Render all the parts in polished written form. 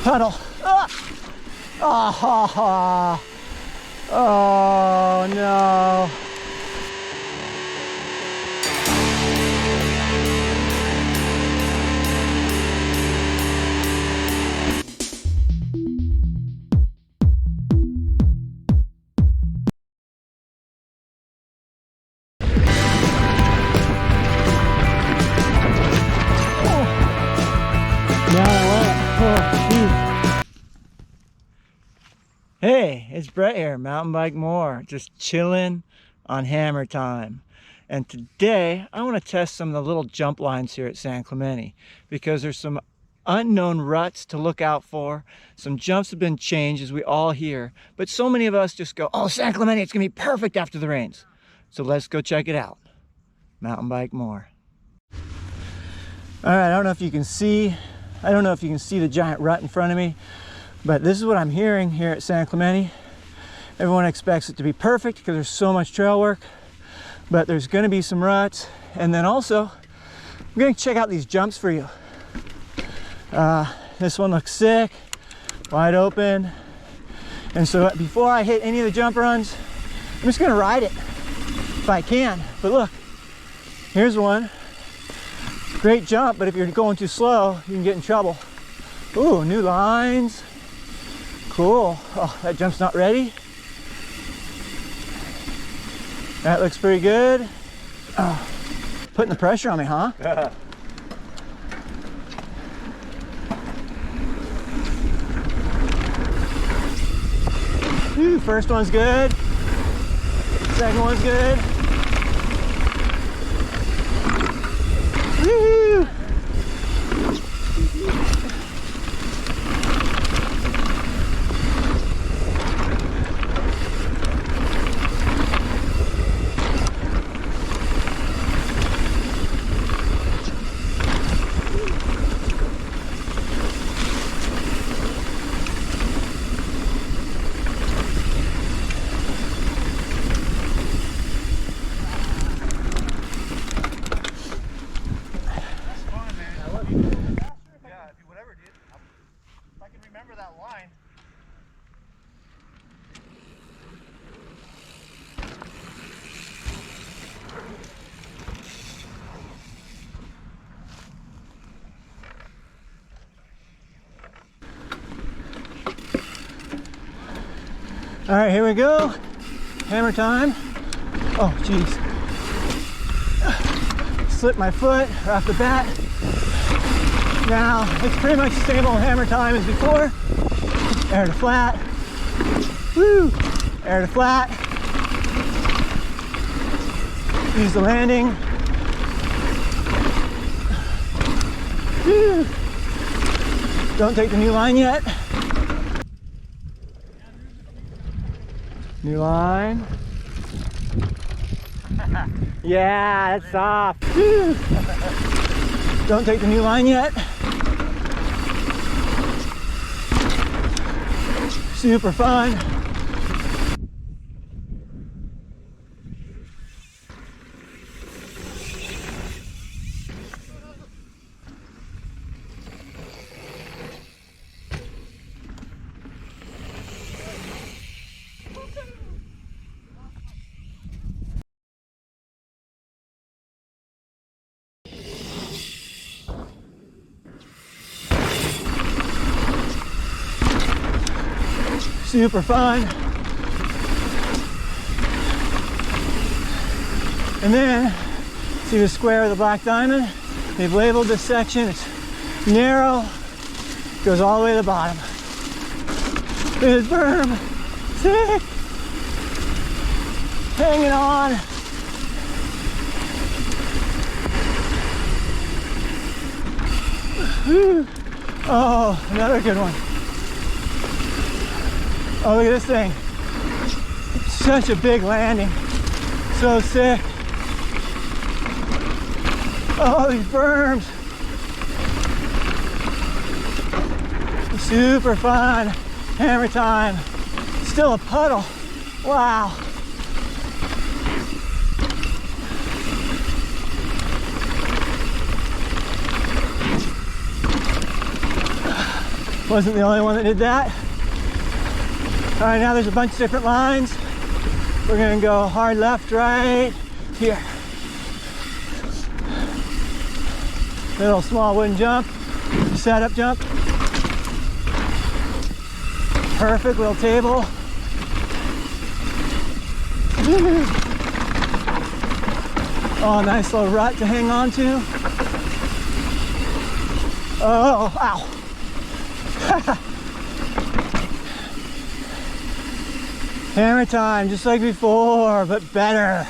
Puddle. Ah! Oh, oh no. Hey, it's Brett here, MTBMOR, just chilling on hammer time. And today I want to test some of the little jump lines here at San Clemente because there's some unknown ruts to look out for. Some jumps have been changed, as we all hear, but so many of us just go, oh, San Clemente, it's gonna be perfect after the rains. So let's go check it out. MTBMOR. All right, I don't know if you can see the giant rut in front of me, but this is what I'm hearing here at San Clemente. Everyone expects it to be perfect because there's so much trail work, but there's going to be some ruts. And then also, I'm going to check out these jumps for you. This one looks sick, wide open. And so before I hit any of the jump runs, I'm just going to ride it if I can. But look, here's one. Great jump, but if you're going too slow, you can get in trouble. Ooh, new lines. Cool. Oh, that jump's not ready. That looks pretty good. Oh, putting the pressure on me, huh? Ooh, first one's good. Second one's good. Woo! All right, here we go. Hammer time. Oh, geez. Slipped my foot right off the bat. Now, it's pretty much the same old hammer time as before. Air to flat. Woo! Air to flat. Use the landing. Woo! Don't take the new line yet. New line. Yeah, that's soft. Don't take the new line yet. Super fun. Super fun. And then, see the square of the black diamond? They've labeled this section. It's narrow, goes all the way to the bottom. There's berm. Sick. Hanging on. Whew. Oh, another good one. Oh, look at this thing. Such a big landing. So sick. Oh, these berms. Super fun. Hammer time. Still a puddle. Wow. Wasn't the only one that did that. All right, now there's a bunch of different lines. We're gonna go hard left, right, here. Little small wooden jump, setup jump. Perfect little table. Oh, nice little rut to hang on to. Oh, ow. Hammer time, just like before, but better.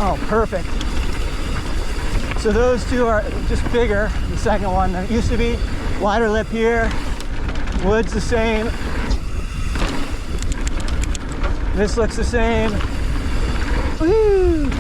Oh, perfect. So those two are just bigger. The second one than it used to be. Wider lip here. Wood's the same. This looks the same. Woo!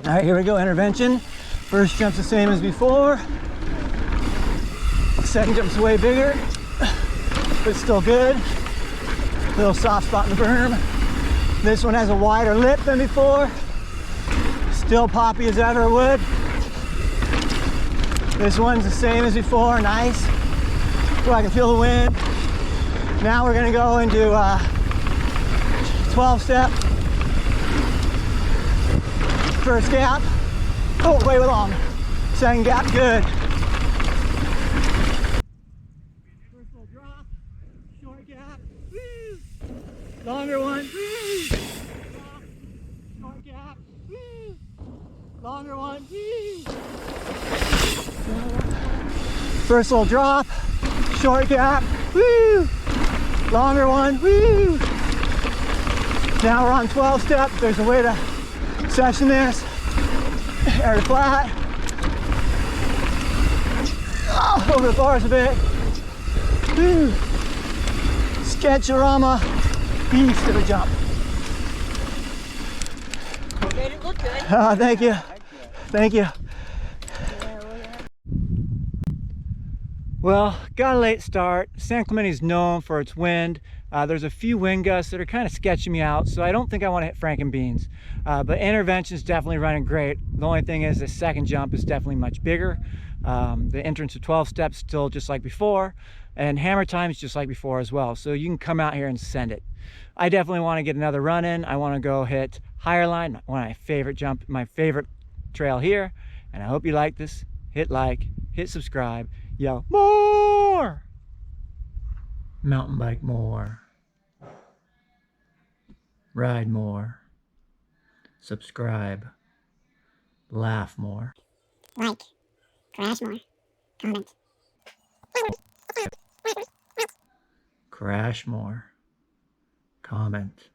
All right, here we go, intervention. First jump's the same as before. Second jump's way bigger, but still good. Little soft spot in the berm. This one has a wider lip than before. Still poppy as ever wood. This one's the same as before, nice. Oh, I can feel the wind. Now we're gonna go into 12 step. First gap, oh, way long. Second gap, good. First little drop, short gap, woo. Longer one, woo. Drop, short gap, woo. Longer one, woo. First little drop, short gap, woo. Longer one, woo. Now we're on 12 step. There's a way to section this, air to flat, oh, over the bars a bit. Woo. Sketchorama beast of a jump. Made it look good. Thank you. Thank you. Well, got a late start. San Clemente is known for its wind. There's a few wind gusts that are kind of sketching me out, so I don't think I want to hit Frankenbeans. But intervention is definitely running great. The only thing is the second jump is definitely much bigger. The entrance to 12 steps still just like before, and hammer time is just like before as well. So you can come out here and send it. I definitely want to get another run in. I want to go hit higher line, one of my favorite my favorite trail here. And I hope you like this. Hit like, hit subscribe, yell more. Mountain bike more, ride more, subscribe, laugh more, like, crash more, comment. crash more, comment.